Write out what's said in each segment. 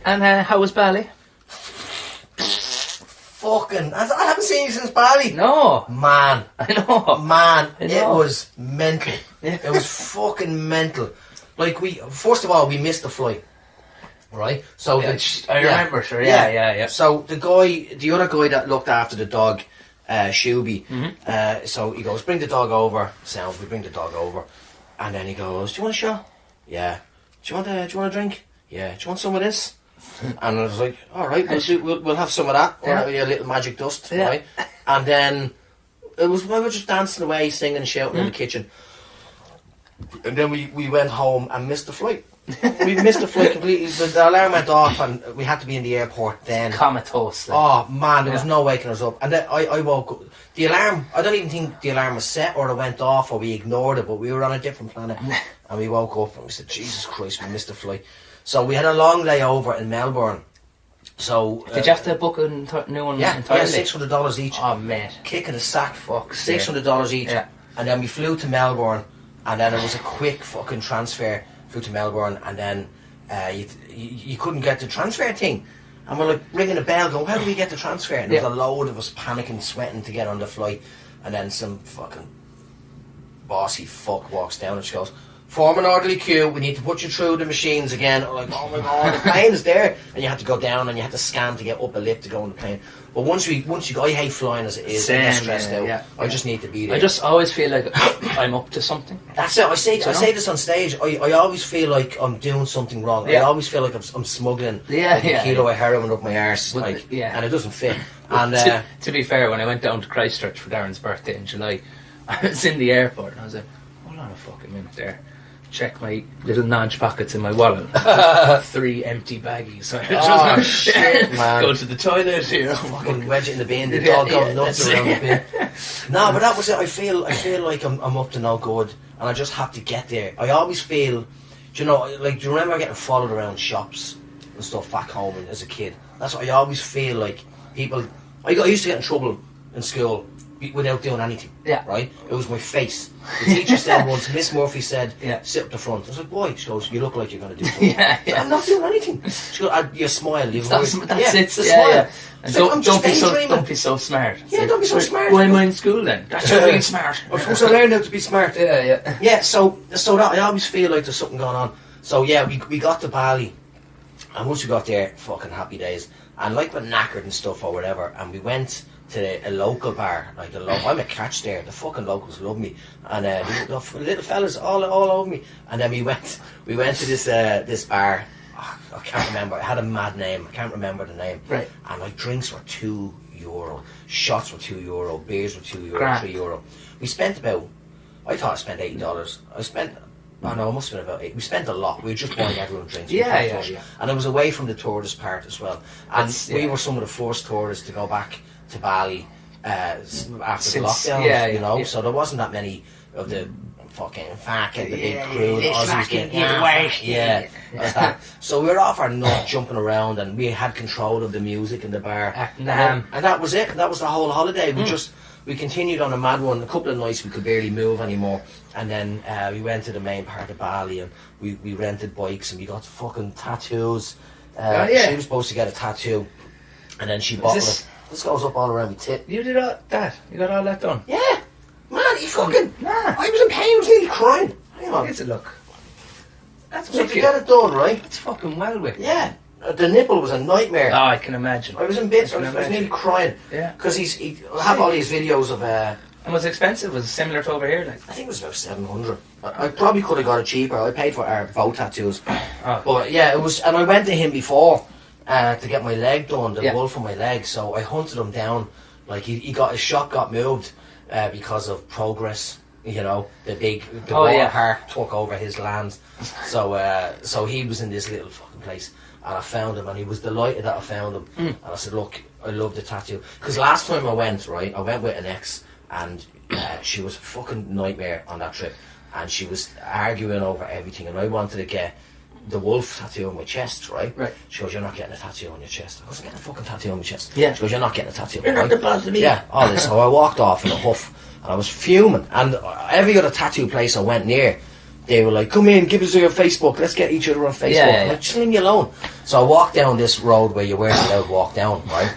And how was Bali? Fucking, I haven't seen you since Bali. No. Man. I know. Man, I know. it was mental. Yeah. It was fucking mental. Like, first of all, we missed the flight. Right? So, I remember, sure. Yeah. So, the other guy that looked after the dog, Shuby, so he goes, bring the dog over. So, we bring the dog over. And then he goes, do you want a shot? Yeah. Do you want a drink? Yeah. Do you want some of this? And I was like, all right, we'll have some of that. Yeah. Or a little magic dust, Yeah. right? And then we were just dancing away, singing and shouting in the kitchen. And then we went home and missed the flight. We missed the flight completely. The alarm went off and we had to be in the airport then. Comatose. Like. Oh man, there was no waking us up. And then I woke up. The alarm, I don't even think the alarm was set or it went off or we ignored it, but we were on a different planet. And we woke up and we said, Jesus Christ, we missed the flight. So we had a long layover in Melbourne. So did you have to book a new one entirely? Yeah, $600 each. Oh mate. Kicking a sack. Fuck. $600 each. Yeah. And then we flew to Melbourne and then it was a quick fucking transfer. Flew to Melbourne and then you couldn't get the transfer thing. And we're like ringing a bell going, how do we get the transfer? And there was a load of us panicking, sweating to get on the flight. And then some fucking bossy fuck walks down and she goes, form an orderly queue, we need to put you through the machines again. I'm like, oh my god, the plane is there. And you had to go down and you had to scan to get up a lift to go on the plane. But once you go, I hate flying as it is. I get stressed out. Yeah. I just need to be there. I just always feel like I'm up to something. That's it. I say this on stage. I always feel like I'm doing something wrong. Yeah. I always feel like I'm smuggling a kilo of heroin up my arse, and it doesn't fit. And to be fair, when I went down to Christchurch for Darren's birthday in July, I was in the airport and I was like, hold on a fucking minute there. Check my little nudge pockets in my wallet. 3 empty baggies. So oh shit, man! Go to the toilet here. Fucking wedge it in the bin. The dog going nuts around the bin. No, but that was it. I feel like I'm up to no good, and I just have to get there. I always feel, do you remember getting followed around shops and stuff back home as a kid? That's what I always feel like. People, I used to get in trouble in school without doing anything. Yeah. Right? It was my face. The teacher said once, Miss Murphy said, sit up the front. I was like, why? She goes, you look like you're going to do something. I'm not doing anything. She goes, you smile. That's it. The smile. And don't be so smart. Yeah, don't be so smart. Why am I in school then? That's not being smart. I'm supposed to learn how to be smart. Yeah. Yeah, so that I always feel like there's something going on. So yeah, we got to Bali. And once we got there, fucking happy days. And like we're knackered and stuff or whatever. And we went to a local bar, I'm a catch there. The fucking locals love me, and the little fellas all over me. And then we went to this bar. Oh, I can't remember. It had a mad name. I can't remember the name. Right. And like drinks were €2, shots were €2, beers were €2, €3. We spent about. I thought I spent $80. I spent. Oh no, it must have been about 8. We spent a lot. We were just buying everyone drinks. Yeah. And it was away from the tourist part as well. And we were some of the first tourists to go back to Bali after the lockdown, so there wasn't that many of the fucking the big crew, the Aussies getting so we were off our nut jumping around and we had control of the music in the bar, and that was it. That was the whole holiday. We continued on a mad one. A couple of nights we could barely move anymore, and then we went to the main part of Bali and we rented bikes and we got fucking tattoos. She was supposed to get a tattoo and then she bought it. This goes up all around my tit. You did all that? You got all that done? Yeah. Man, you fucking... I was in pain. I was nearly crying. Hang on. Here's a look. That's so to get it done, right? It's fucking well with. Yeah. The nipple was a nightmare. Oh, I can imagine. I was in bits. I was nearly crying. Yeah. Because he have all these videos of... And was it expensive? Was it similar to over here? I think it was about 700. I probably could have got it cheaper. I paid for our bow tattoos. But yeah, it was... And I went to him before... to get my leg done, the wolf on my leg, so I hunted him down. Like his shot got moved because of progress. The water park took over his land. So he was in this little fucking place, and I found him, and he was delighted that I found him. And I said, look, I love the tattoo, because last time I went with an ex, and she was a fucking nightmare on that trip, and she was arguing over everything, and I wanted to get the wolf tattoo on my chest, right? She goes, you're not getting a tattoo on your chest. I goes, I'm getting a fucking tattoo on my chest. Yeah. She goes, you're not getting a tattoo. You're not the boss of me. Yeah, all this. So I walked off in a huff, and I was fuming. And every other tattoo place I went near, they were like, come in, give us your Facebook, let's get each other on Facebook. I'm like, just leave me alone. So I walked down this road where you weren't allowed to walk down, right?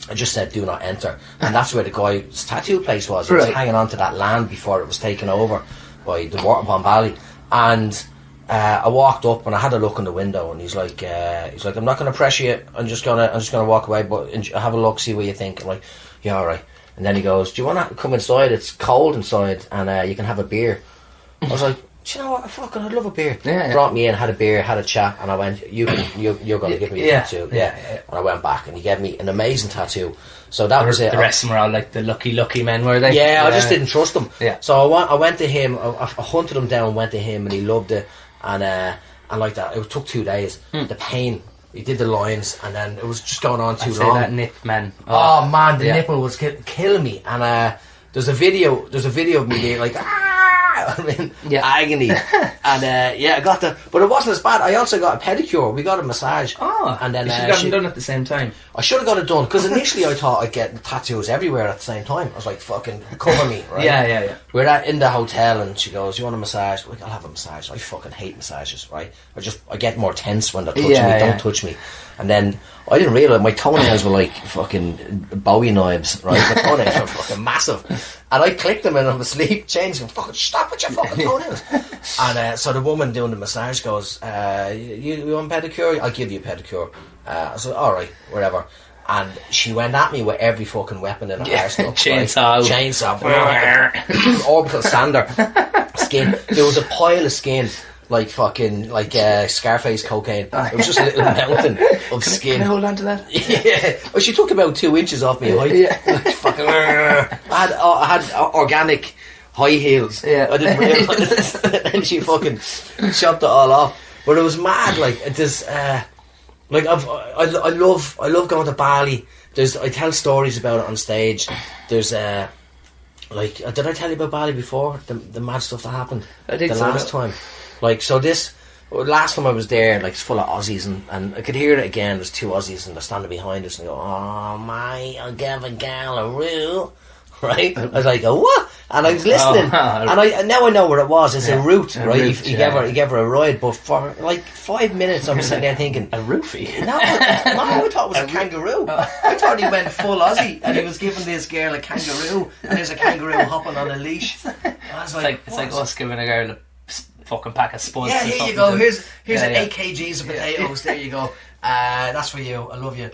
I just said, do not enter. And that's where the guy's tattoo place was. He was hanging on to that land before it was taken over by the Waterbourne Valley. And I walked up and I had a look in the window, and he's like, I'm not going to pressure you. I'm just gonna walk away, but have a look, see what you think. I'm like, yeah, all right. And then he goes, do you want to come inside? It's cold inside, and you can have a beer. I was like, do you know what? I'd love a beer. Yeah. Brought me in, had a beer, had a chat, and I went, you're going to give me a tattoo. Yeah. And I went back, and he gave me an amazing tattoo. So that was it. The rest of them were all like the lucky men, were they? Yeah, I just didn't trust them. Yeah. So I went to him, I hunted him down, went to him, and he loved it. And like that, it took 2 days. The pain. He did the lines, and then it was just going on too long. That nip, man. Oh man, the nipple was killing me. And there's a video of me there, like, I mean, agony. And I got the, but it wasn't as bad. I also got a pedicure. We got a massage. Oh, and then you should have got them done at the same time. I should have got it done, because initially I thought I'd get tattoos everywhere at the same time. I was like, fucking cover me, right? Yeah. We're in the hotel, and she goes, you want a massage? Like, I'll have a massage. I fucking hate massages, right? I get more tense when they're touching me. Don't touch me. And then I didn't realise my toenails were like fucking Bowie knives, right? My toenails were fucking massive. And I clicked them and I was asleep, changing, fucking stop with your fucking toenails. And so the woman doing the massage goes, you want a pedicure? I'll give you a pedicure. I said, alright, whatever. And she went at me with every fucking weapon in her arsenal. Chainsaw. Orbital sander. Skin. There was a pile of skin. Like fucking, Scarface cocaine. It was just a little mountain of skin. Can I hold on to that? Yeah. Well, she took about 2 inches off me height. Yeah. Like, fucking, I had organic high heels. Yeah. I didn't realise. And she fucking chopped it all off. But it was mad. Like, it is, I love going to Bali. I tell stories about it on stage. There's, did I tell you about Bali before? The mad stuff that happened? I think the last time. Like, so last time I was there, like, it's full of Aussies, and I could hear it again. There's 2 Aussies, and they're standing behind us, and they go, oh, mate, I'll give a gal a roo. Right? I was like, what? And I was listening, and now I know what it was. It's a root, right? He gave her a ride, but for like 5 minutes I was sitting there thinking, a roofie? No, I thought it was a kangaroo. I thought he went full Aussie, and he was giving this girl a kangaroo, and there's a kangaroo hopping on a leash. I was like, it's like us giving a girl a fucking pack of spuds. Yeah, here you go. Here's 8 kgs of potatoes. There you go. That's for you. I love you.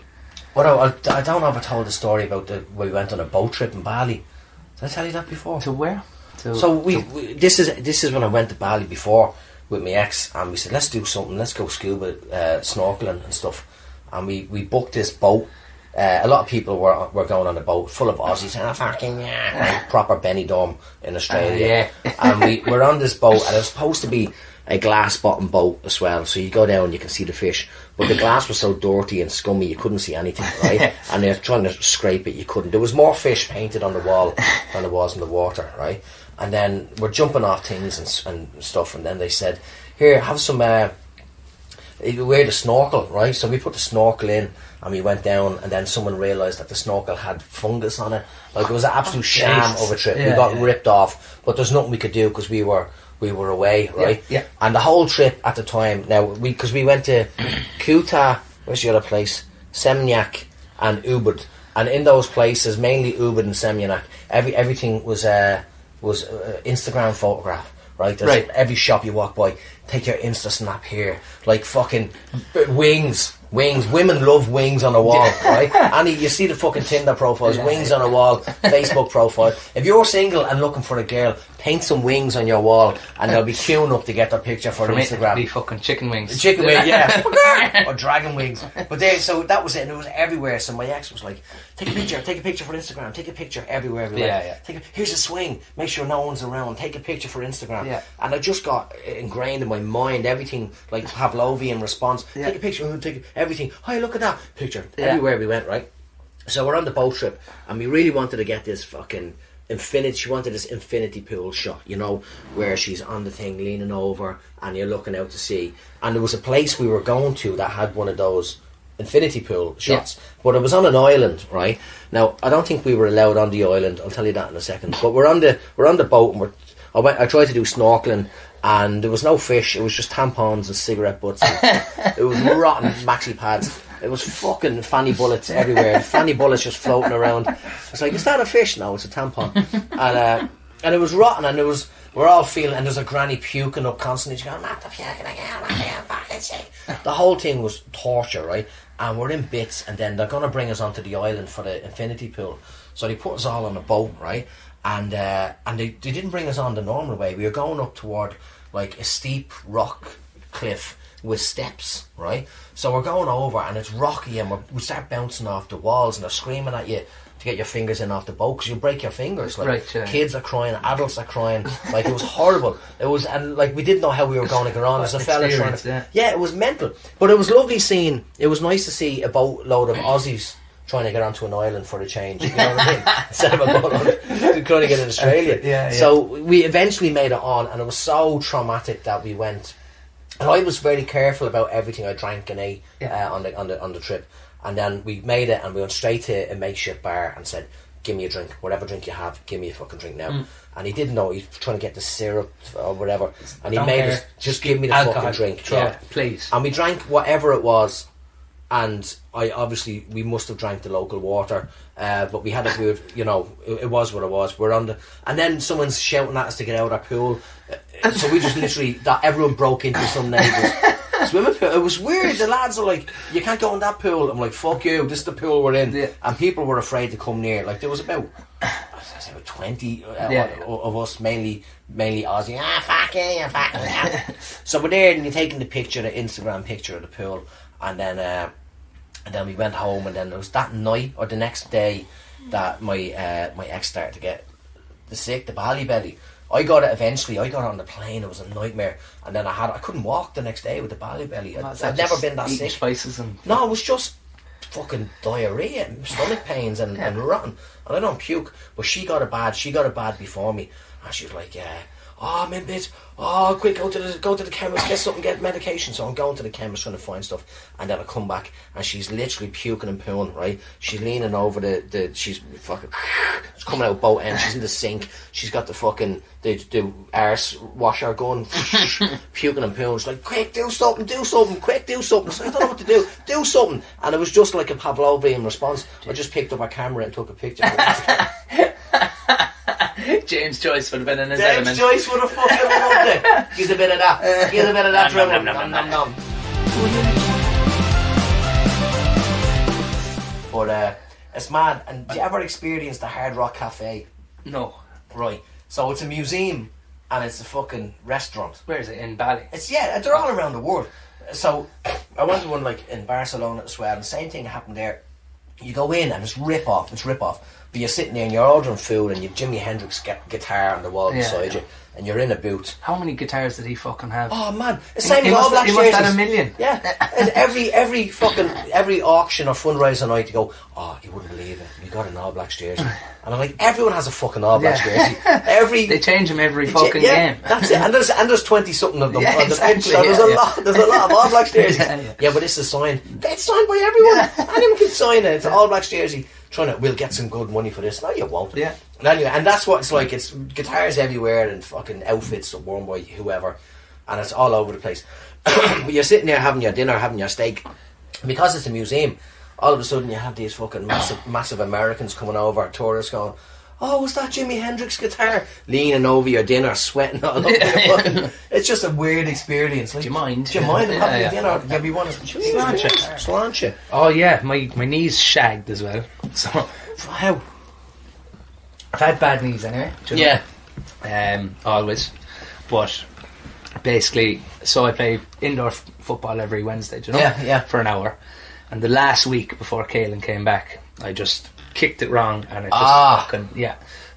I don't know if I told the story about we went on a boat trip in Bali. Did I tell you that before? To where? So this is when I went to Bali before with my ex, and we said, let's do something. Let's go scuba snorkeling and stuff. And we booked this boat. A lot of people were going on the boat, full of Aussies, and fucking like proper Benidorm in Australia. And we were on this boat, and it was supposed to be a glass bottom boat as well, so you go down and you can see the fish, but the glass was so dirty and scummy you couldn't see anything, right? And they were trying to scrape it, you couldn't. There was more fish painted on the wall than there was in the water, right? And then we're jumping off things and stuff, and then they said, here, have some wear the snorkel, right? So we put the snorkel in and we went down, and then someone realised that the snorkel had fungus on it. Like, it was an absolute sham of a trip. We got ripped off, but there's nothing we could do because we were away, right? Yeah. And the whole trip at the time, because we went to Kuta, where's the other place? Seminyak and Ubud. And in those places, mainly Ubud and Seminyak, everything was Instagram photograph, right? There's every shop you walk by, take your Insta snap here. Like fucking wings. Women love wings on a wall, right? And you see the fucking Tinder profiles, wings on a wall, Facebook profile. If you're single and looking for a girl, paint some wings on your wall, and they'll be queuing up to get their picture for Instagram. Be fucking chicken wings. Chicken wings, yeah. Or dragon wings. But so that was it, and it was everywhere. So my ex was like, take a picture for Instagram, take a picture everywhere. Here's a swing, make sure no one's around, take a picture for Instagram. Yeah. And I just got ingrained in my mind, everything like Pavlovian response. Take a picture, everything. Hey, look at that picture. Everywhere we went, right? So we're on the boat trip, and we really wanted to get this fucking infinity. She wanted this infinity pool shot, you know, where she's on the thing, leaning over, and you're looking out to sea. And there was a place we were going to that had one of those infinity pool shots, but it was on an island, right? Now, I don't think we were allowed on the island. I'll tell you that in a second. But we're on the boat, and I tried to do snorkeling, and there was no fish. It was just tampons and cigarette butts. And it was rotten maxi pads. It was fucking fanny bullets everywhere. Fanny bullets just floating around. It's like, is that a fish? No, it's a tampon. And it was rotten, and we're all feeling, and there's a granny puking up constantly. She's going, I'm not the puking again, I'm not getting fucking sick. The whole thing was torture, right? And we're in bits, and then they're going to bring us onto the island for the infinity pool. So they put us all on a boat, right? And they didn't bring us on the normal way. We were going up toward like a steep rock cliff with steps, right? So we're going over, and it's rocky, and we start bouncing off the walls, and they're screaming at you to get your fingers in off the boat because you break your fingers. Like, right, yeah. Kids are crying, adults are crying. Like, it was horrible. It was, and like, we didn't know how we were going to get on. There's a fella trying to, yeah, it was mental. But it was lovely seeing. It was nice to see a boatload of Aussies trying to get onto an island for a change. You know what I mean? Instead of a boatload trying to get in Australia. Yeah. So we eventually made it on, and it was so traumatic that we went. And I was very careful about everything I drank and ate on the trip. And then we made it, and we went straight to a makeshift bar and said, give me a drink, whatever drink you have, give me a fucking drink now. And he didn't know, he was trying to get the syrup or whatever, and he made us, just give me the alcohol, fucking drink. yeah, please. And we drank whatever it was, and we must have drank the local water, but we had a good, it was what it was. We're on and then someone's shouting at us to get out of our pool, so we just literally, everyone broke into some neighbours swimming pool. It was weird. The lads are like, you can't go in that pool. I'm like, fuck you, this is the pool we're in. Yeah. And people were afraid to come near. Like, there was about 20 of us, mainly Aussie. Fuck you. So we're there, and you're taking the Instagram picture of the pool, and then we went home, and then it was that night or the next day that my ex started to get the Bali Belly. I got it eventually. I got on the plane. It was a nightmare, and then I couldn't walk the next day with the Bali Belly. I'd never been that sick. Spices and no, it was just fucking diarrhea, stomach pains, and rotten. And I don't puke, but she got it bad. She got it bad before me, and she was like, I'm in bits. Oh, quick, go to the chemist, get medication. So I'm going to the chemist trying to find stuff, and then I come back, and she's literally puking and pooing, right? She's leaning over she's fucking, it's coming out both ends. She's in the sink. She's got the fucking, the arse washer going, puking and pooing. She's like, quick, do something, quick, do something. So I don't know what to do something. And it was just like a Pavlovian response. I just picked up a camera and took a picture. James Joyce would have been in his element. James Joyce would have fucking loved it. He's a bit of that. He's a bit of that dribble. Nom. But it's mad. And do you ever experience the Hard Rock Cafe? No. Right. So it's a museum, and it's a fucking restaurant. Where is it? In Bali? They're all around the world. So I went to one like in Barcelona as well, and the same thing happened there. You go in, and it's rip off. But you're sitting there and you're ordering food, and you've Jimi Hendrix guitar on the wall beside you, and you're in a booth. How many guitars did he fucking have? Oh man, the same as All Black jerseys. He must have 1 million. Yeah, and every auction or fundraiser night you go, oh, you wouldn't believe it, we got an All Blacks jersey. And I'm like, everyone has a fucking All Blacks jersey. They change them every fucking game. That's it. And there's 20 something of them on the pitch. So there's a lot of All Blacks jerseys. Yeah, but this is signed. It's signed by everyone. Anyone can sign it. It's an All Blacks jersey. We'll get some good money for this. No, you won't. Yeah. Anyway, and that's what it's like. It's guitars everywhere and fucking outfits worn by whoever, and it's all over the place. But you're sitting there having your dinner, having your steak, because it's a museum. All of a sudden, you have these fucking massive Americans coming over, tourists going, "Oh, was that Jimi Hendrix guitar?" Leaning over your dinner, sweating all over the It's just a weird experience. Like, do you mind having dinner? Yeah, we want to sláinte. Oh yeah, my knees shagged as well. So how? I've had bad knees anyway. Always. But basically, so I play indoor football every Wednesday, do you know? For an hour. And the last week before Caelan came back, I just kicked it wrong, and it just fucking,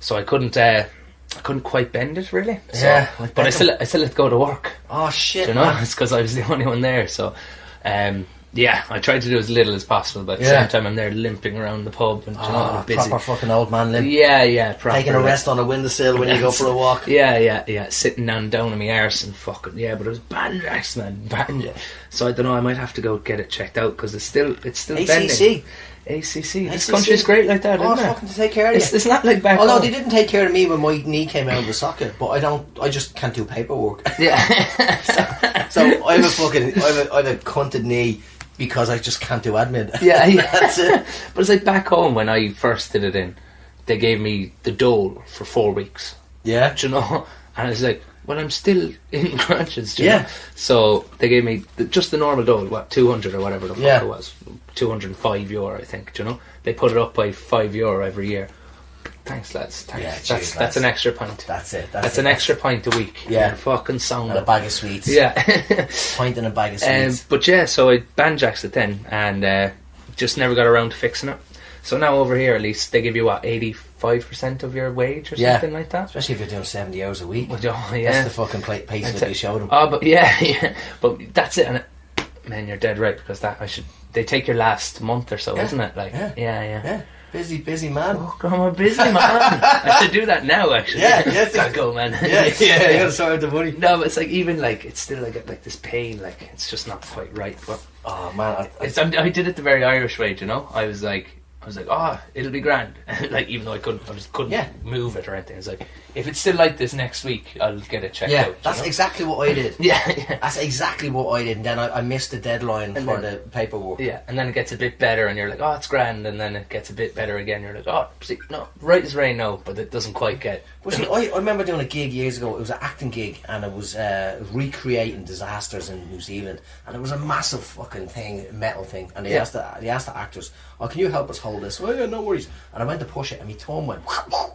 so I couldn't quite bend it really. So, but I still had to go to work. Oh shit! Do you know, it's because I was the only one there. So, Yeah, I tried to do as little as possible, but at the same time I'm there limping around the pub and busy. Proper fucking old man limp. Yeah, proper. Taking a rest on a windowsill when you go for a walk. Yeah. Sitting down on my arse and fucking but it was banjax, man, banjax. So I don't know. I might have to go get it checked out because it's still bending. ACC. This country's great like that, isn't it? Fucking to take care of you. It's not like back home. No, they didn't take care of me when my knee came out of the socket, but I just can't do paperwork. Yeah. so I have a cunted knee because I just can't do admin. Yeah. That's it. But it's like back home when I first did it they gave me the dole for 4 weeks. Yeah. Do you know? And I was like, well, I'm still in crunches, do you know? So they gave me just the normal dole, 200 or whatever the fuck it was. €205, I think, do you know? They put it up by €5 every year. Thanks, lads. Thanks. Yeah, that's an extra pint. That's it. That's an extra pint a week. Yeah. You're fucking sound. And a bag of sweets. Yeah. Pint and a bag of sweets. But yeah, so I banjaxed it then and just never got around to fixing it. So now over here, at least, they give you, 85% of your wage or something like that? Especially if you're doing 70 hours a week. Well, yeah. That's the fucking pace that you showed them. Oh, but yeah. But that's it. And man, you're dead right, because they take your last month or so, isn't it? Like, yeah. Busy man. Oh, God, I'm a busy man. I should do that now, actually. Yeah. Gotta go, man. Yeah, you gotta sort out the money. No, but it's like, even like, it's still like this pain, like, it's just not quite right. But oh man, I did it the very Irish way, do you know? I was like, it'll be grand. Like, even though I couldn't move it or anything. It's like, if it's still like this next week, I'll get it checked out. Yeah, that's exactly what I did. Yeah. That's exactly what I did. And then I missed the deadline for the paperwork. Yeah, and then it gets a bit better and you're like, oh, it's grand. And then it gets a bit better again. You're like, oh, see, no, right as rain, no. But it doesn't quite get... Well, see, I remember doing a gig years ago. It was an acting gig and it was recreating disasters in New Zealand. And it was a massive fucking thing, metal thing. And they asked the actors, oh, can you help us hold this? Oh, yeah, no worries. And I went to push it and my thumb went...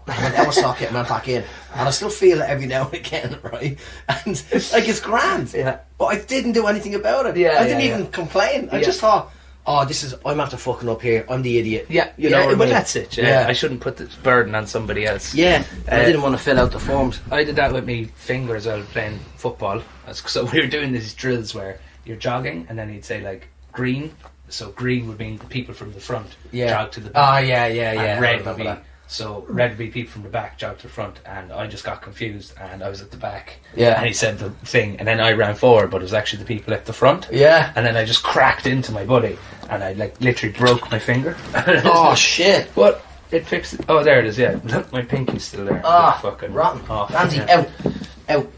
I went out of socket and went back in. And I still feel it every now and again, right? And like, it's grand. Yeah. But I didn't do anything about it. I didn't even complain. I just thought, I'm after fucking up here. I'm the idiot. Yeah, you know. But that's it. Yeah. I shouldn't put the burden on somebody else. Yeah, I didn't want to fill out the forms. I did that with me fingers while playing football. So we were doing these drills where you're jogging, and then he'd say like green. So green would mean the people from the front jog to the back. And red would be. So red would be people from the back, jog to the front, and I just got confused, and I was at the back. Yeah. And he said the thing, and then I ran forward, but it was actually the people at the front. Yeah. And then I just cracked into my buddy, and I like literally broke my finger. Oh shit! But it fixed it. Oh, there it is. Yeah, look, my pinky's still there. Fucking rotten. Oh, Randy, out.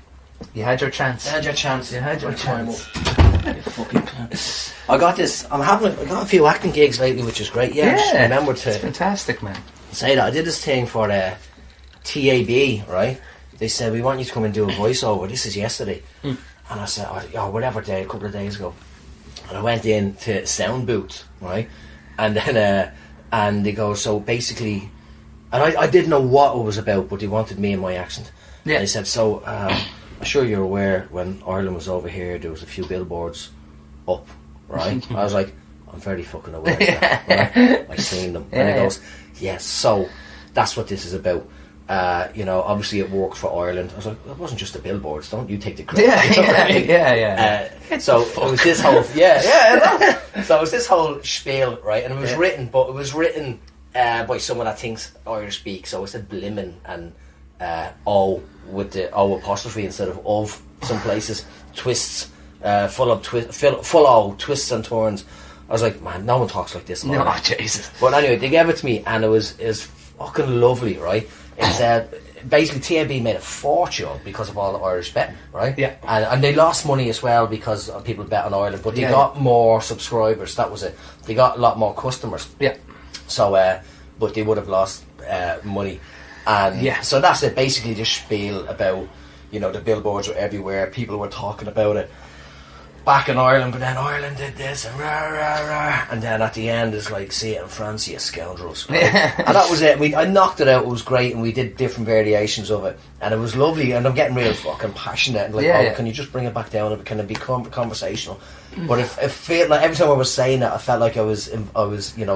You had your chance. You had your chance. Fucking cunt. I got this. I got a few acting gigs lately, which is great. Yeah. I just remembered to. It's fantastic, man. Say that I did this thing for the TAB, right? They said, we want you to come and do a voiceover. This is yesterday. And I said, whatever day, a couple of days ago. And I went in to sound booth, right? And then and they go, so basically, and I didn't know what it was about, but they wanted me and my accent. Yeah. And they said, so I'm sure you're aware when Ireland was over here, there was a few billboards up, right? I was like, I'm very fucking aware of that, right? I seen them. And he goes, yes, so that's what this is about. Obviously it worked for Ireland. I was like, it wasn't just the billboards, don't you take the credit. So it was this whole so it was this whole spiel, right? And it was written by someone that thinks Irish speak, so it said blimmin' and O with the O apostrophe instead of some places. Twists, full O, twists and turns. I was like, man, no one talks like this. No, Jesus. But anyway, they gave it to me, and it was fucking lovely, right? It's basically TAB made a fortune because of all the Irish betting, right? Yeah. And they lost money as well because people bet on Ireland, but they got more subscribers. That was it. They got a lot more customers. Yeah. So, but they would have lost money, and so that's it. Basically, just spiel about the billboards were everywhere. People were talking about it back in Ireland, but then Ireland did this and rah, rah, rah. And then at the end is like, see it in France, you scoundrels, right? And that was it. I knocked it out. It was great, and we did different variations of it, and it was lovely. And I'm getting real fucking passionate and like, can you just bring it back down and can it be conversational? But it felt like every time I was saying that, I felt like I was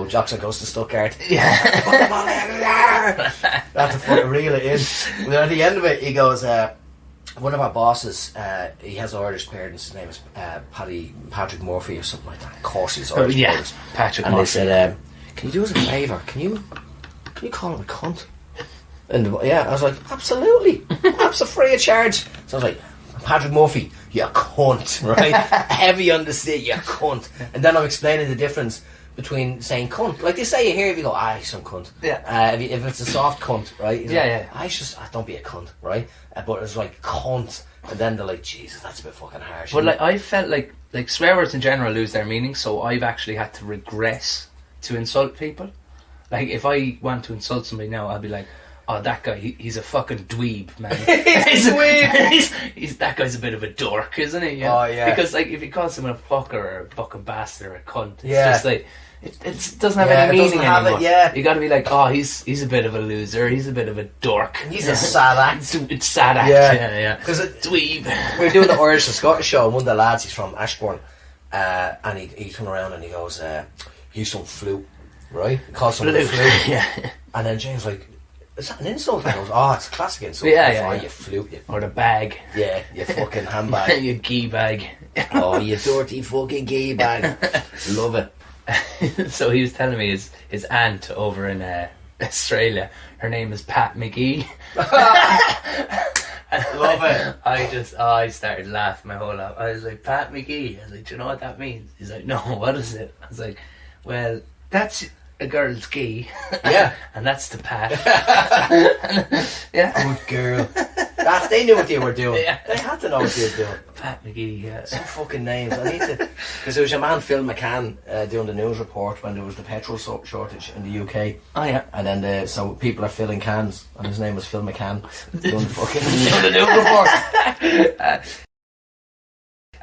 Jackson Goes to Stuttgart. Yeah. I had to fucking reel it in. And then at the end of it, he goes, one of our bosses, he has Irish parents. His name is Patrick Murphy or something like that. Of course, he's Irish parents. Patrick and Murphy. they said, "Can you do us a favour? Can you call him a cunt?" And I was like, "Absolutely, free of charge." So I was like, "Patrick Murphy, you cunt, right? Heavy on the seat, you cunt." And then I'm explaining the difference between saying cunt, like they say you hear if you go, "Ah, some cunt." Yeah. If it's a soft cunt, right? Yeah. Don't be a cunt, right? But it's like cunt, and then they're like, Jesus, that's a bit fucking harsh. But like, I felt like swear words in general lose their meaning, so I've actually had to regress to insult people. Like, if I want to insult somebody now, I'll be like, "Oh, that guy, he's a fucking dweeb, man." He's a dweeb. He's that guy's a bit of a dork, isn't he? Yeah? Oh, yeah. Because like, if you call someone a fucker or a fucking bastard or a cunt, it's Yeah. just like it doesn't have Yeah, any it meaning doesn't have it, anymore. yeah. You got to be like, "Oh, he's a bit of a loser. He's a bit of a dork. He's a sad act." It's sad act. Yeah. Yeah. Because Dweeb. we were doing the Irish and Scottish show, and one of the lads, he's from Ashbourne, and he turned around and he goes, "You some flute," right? He calls someone a flute. Yeah. And then James like, "Is that an insult?" He goes, "Oh, it's a classic insult." Yeah. You flute, you. Or the bag. Yeah, you fucking handbag. Your gee bag. Oh, you dirty fucking gay bag. Love it. So he was telling me his aunt over in Australia, her name is Pat McGee. Love it. I started laughing my whole life. I was like, "Pat McGee." I was like, "Do you know what that means?" He's like, "No, what is it?" I was like, "Well, that's a girl's gee." Yeah. And that's the Pat. Yeah. Good girl. They knew what they were doing. Yeah. They had to know what they were doing. Pat McGee, yeah. Some fucking names. I need to, because there was a man, Phil McCann, doing the news report when there was the petrol shortage in the UK. Oh yeah. And then so people are filling cans, and his name was Phil McCann, doing the fucking doing the news report.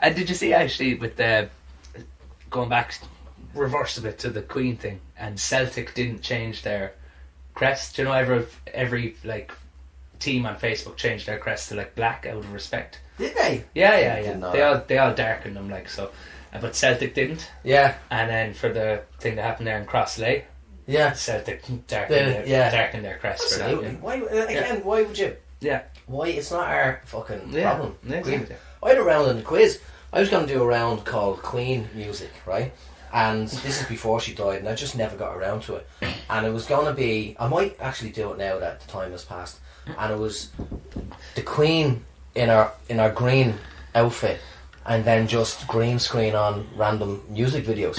And did you see actually with the going back, reverse a bit to the Queen thing, and Celtic didn't change their crest? Do you know every like team on Facebook changed their crest to like black out of respect? Did they? Yeah. Didn't know They all darkened them like so, but Celtic didn't. Yeah. And then for the thing that happened there in Crossley, Yeah. Celtic darkened their crest Absolutely. for that. Why would you? Yeah. Why? It's not our fucking Yeah. problem. Exactly. I had a round in the quiz. I was going to do a round called Queen Music, right? And this is before she died, and I just never got around to it. And it was going to be, I might actually do it now that the time has passed. And it was the Queen in our green outfit, and then just green screen on random music videos.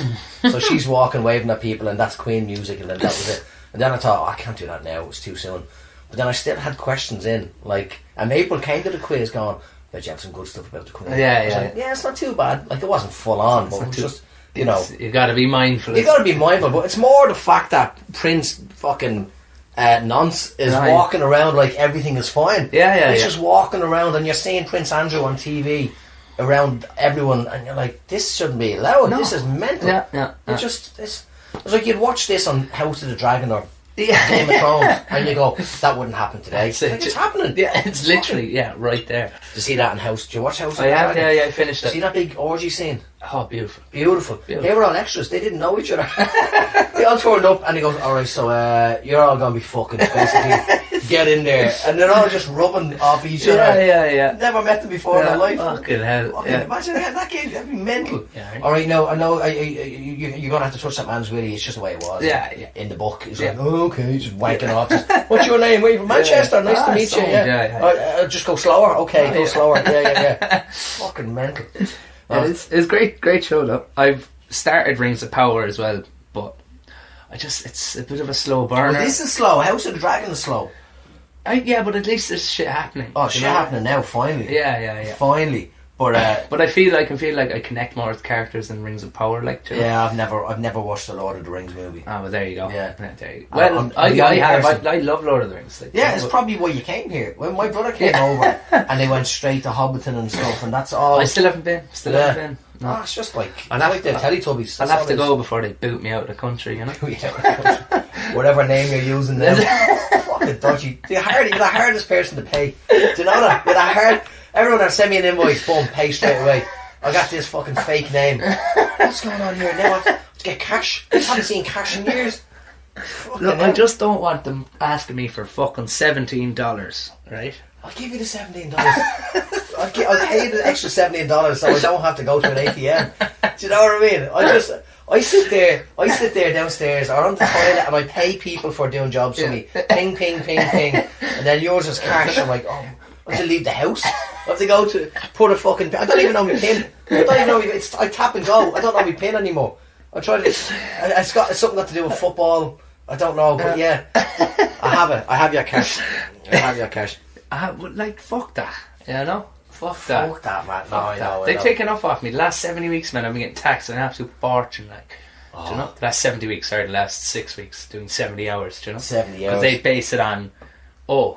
So she's walking, waving at people, and that's Queen music, and then that was it. And then I thought, I can't do that now, it's too soon. But then I still had questions in, like, and April came to the quiz going, "Bet you have some good stuff about the Queen." Yeah, I was like, yeah, it's not too bad. Like, it wasn't full on, but it was just, you know. You got to be mindful. You got to be mindful, but it's more the fact that Prince fucking nonce is Right. walking around like everything is fine. He's Yeah. just walking around, and you're seeing Prince Andrew on TV around everyone, and you're like, this shouldn't be allowed. No. This is mental. Yeah. It's like you'd watch this on House of the Dragon or Yeah. Game of Thrones, and you go, that wouldn't happen today. That's it. Like, it's happening. Yeah, it's literally right there. Do you see that in House? Do you watch House of I the have, Dragon? yeah, I finished See it. that big orgy scene? Oh, beautiful. Beautiful. Beautiful. They were all extras. They didn't know each other. They all turned up, and he goes, "All right, so you're all gonna be fucking basically get in there," and they're all just rubbing off each other. Yeah. Never met them before in their life. Fucking hell. Fucking Yeah. imagine that game. That'd be mental. Yeah, right. All right, no, I know. You're gonna have to touch that man's willy. It's just the way it was. Yeah. In the book, he's Yeah. like, "Oh, okay," just wanking off. Just, "What's your name? Where you from? Manchester. Nice to meet you." sound, yeah. Just go slower. Okay, go yeah. slower. Yeah. Fucking mental. It's great show though. I've started Rings of Power as well, but it's a bit of a slow burner. Well, this is slow. House of the Dragon is slow. Yeah, but at least there's shit happening. Oh, you shit know? happening now, finally. Yeah. Finally. But But I feel like I connect more with characters than Rings of Power, like. Do you know? yeah, I've never watched the Lord of the Rings movie. Oh, well, there you go. Yeah. There you go. Well, I'm the I only have. person- I love Lord of the Rings. Like, Yeah, it's probably why you came here. When my brother came over, and they went straight to Hobbiton and stuff, and that's all. I still haven't been. Haven't been. No. Oh, it's just like I'll it's have like the Teletubbies. I'll That's have all to it go before they boot me out of the country, you know. is. Yeah, whatever name you're using now. Fucking dodgy. You're the hardest person to pay. Do you know that? You're the hard. Everyone that send me an invoice, boom, pay straight away. I got this fucking fake name. What's going on here now? To get cash? I haven't seen cash in years. Look, I just don't want them asking me for fucking $17, right? I'll give you the $17. I'll pay you the extra $17 so I don't have to go to an ATM. Do you know what I mean? I sit there downstairs or on the toilet and I pay people for doing jobs for me. Ping, ping, ping, ping. And then yours is cash. I'm like, oh, I have to leave the house. I have to go to put a fucking... I don't even know my pin. I tap and go. I don't know my pin anymore. I tried it's something got to do with football. I don't know, but yeah. I have it. I have your cash. Like, fuck that. You know? Fuck that. Fuck that, man. No, They've taken enough off me. The last 70 weeks, man, I've been getting taxed an absolute fortune, like. Do you know? The last 70 weeks, sorry, the last 6 weeks, doing 70 hours, do you know? 70 hours. Because they base it on,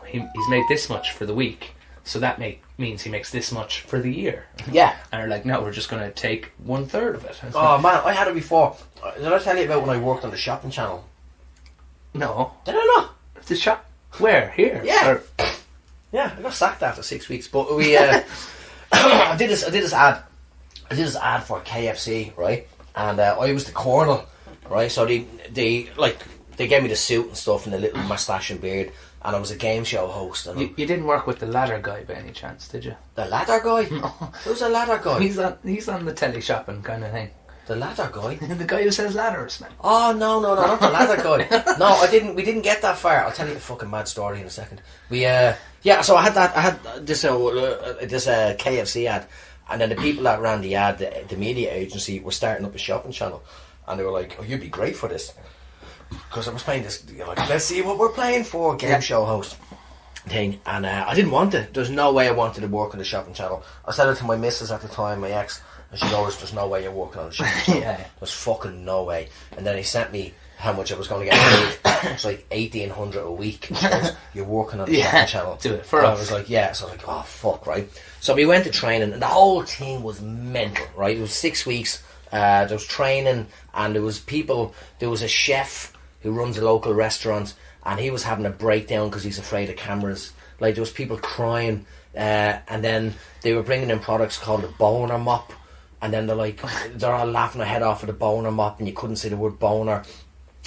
he's made this much for the week, so that means he makes this much for the year. Yeah. And they're like, no, we're just going to take 1/3 of it. Oh, man, I had it before. Did I tell you about when I worked on the shopping channel? No. Did I not? The shop? Where? Here? Yeah. Yeah, I got sacked after 6 weeks, but we I did this ad for KFC, right? And I was the colonel, right? So they gave me the suit and stuff and the little moustache and beard, and I was a game show host. And you didn't work with the ladder guy by any chance, did you? The ladder guy? No. Who's the ladder guy? He's on the telly shopping kind of thing. The ladder guy? The guy who sells ladders, man. Oh, no, not the ladder guy. No, we didn't get that far. I'll tell you a fucking mad story in a second. So I had this KFC ad, and then the people that ran the ad, the media agency, were starting up a shopping channel, and they were like, oh, you'd be great for this. Because I was playing this, like, let's see what we're playing for, game show host thing, and I didn't want it. There's no way I wanted to work on the shopping channel. I said it to my missus at the time, my ex, and she goes, there's no way you're working on the shopping channel. Yeah. There's fucking no way. And then he sent me how much I was going to get paid. It's like $1,800 a week. Goes, you're working on the shopping channel. Do it for and us. I was like, yeah. So I was like, oh fuck, right. So we went to training, and the whole team was mental, right? It was 6 weeks. There was training, and there was people. There was a chef who runs a local restaurant, and he was having a breakdown because he's afraid of cameras. Like, there was people crying, and then they were bringing in products called a boner mop, and then they're all laughing their head off at the boner mop, and you couldn't say the word boner.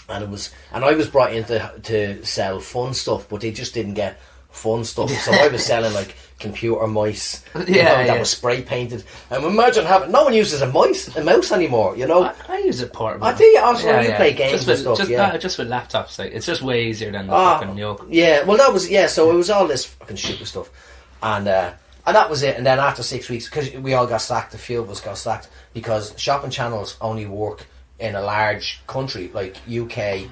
And I was brought in to sell fun stuff, but they just didn't get fun stuff. So I was selling like computer mice, that was spray painted. And imagine no one uses a mouse anymore. You know, I use it portable. I do. Also, you play games and stuff. Just with laptops, like it's just way easier than the fucking yoke. Yeah, well, that was So it was all this fucking stupid stuff, and that was it. And then after 6 weeks, because we all got sacked, a few of us got sacked because shopping channels only work in a large country like UK,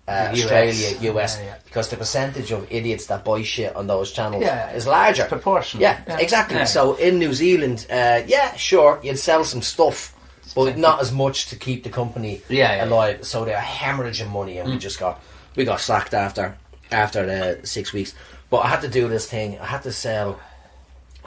Australia, US, because the percentage of idiots that buy shit on those channels is larger. Proportional. Yeah, exactly. Yeah. So in New Zealand, sure, you'd sell some stuff, but not as much to keep the company alive. So they're hemorrhaging money, and we got sacked after the 6 weeks. But I had to do this thing. I had to sell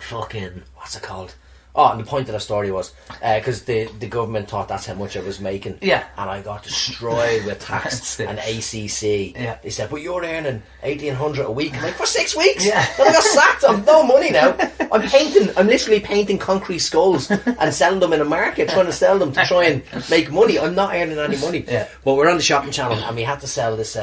fucking, what's it called? Oh, and the point of the story was because the government thought that's how much I was making. Yeah. And I got destroyed with tax and ACC. Yeah. They said, but you're earning $1,800 a week. I'm like, for 6 weeks? Yeah. Then I got sacked. I've no money now. I'm literally painting concrete skulls and selling them in a market, trying to sell them to try and make money. I'm not earning any money. Yeah. But we're on the shopping channel, and we had to sell this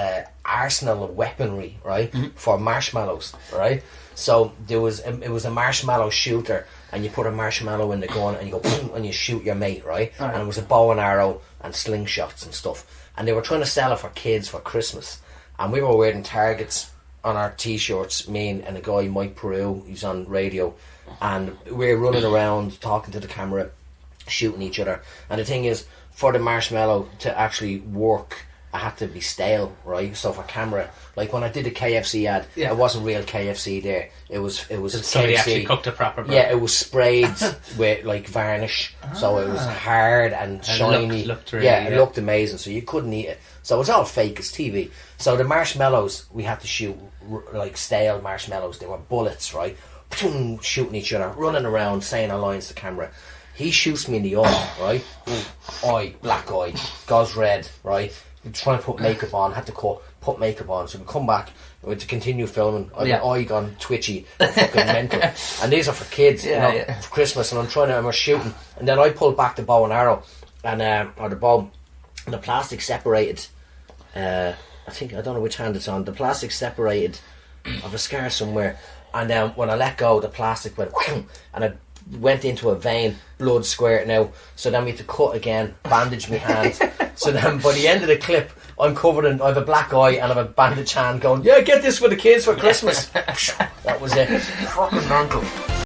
arsenal of weaponry, right, for marshmallows, right? So it was a marshmallow shooter, and you put a marshmallow in the gun and you go boom, and you shoot your mate, right? And it was a bow and arrow and slingshots and stuff. And they were trying to sell it for kids for Christmas. And we were wearing targets on our t-shirts, me and a guy, Mike Peru, he's on radio. And we're running around talking to the camera, shooting each other. And the thing is, for the marshmallow to actually work, I had to be stale, right? So for camera, like when I did a KFC ad, it wasn't real KFC there. It was somebody KFC. Actually cooked it proper. Yeah, it was sprayed with like varnish, so it was hard and shiny. It looked really, it looked amazing. So you couldn't eat it. So it's all fake. It's TV. So the marshmallows we had to shoot like stale marshmallows. They were bullets, right? Shooting each other, running around, saying our lines to camera. He shoots me in the eye, right? Black eye, goes red, right? Trying to put makeup on, had to put makeup on. So we come back, we had to continue filming. I've eye gone twitchy, fucking mental. And these are for kids, for Christmas. And we're shooting, and then I pulled back the bow and arrow, and or the bow, and the plastic separated. I don't know which hand it's on. The plastic separated of a scar somewhere, And then when I let go, the plastic went and it went into a vein, blood squirting out. So then we had to cut again, bandage my hand. So then by the end of the clip, I'm covered in, I have a black eye and I have a bandage hand going, yeah, get this for the kids for Christmas. That was it. Fucking mental.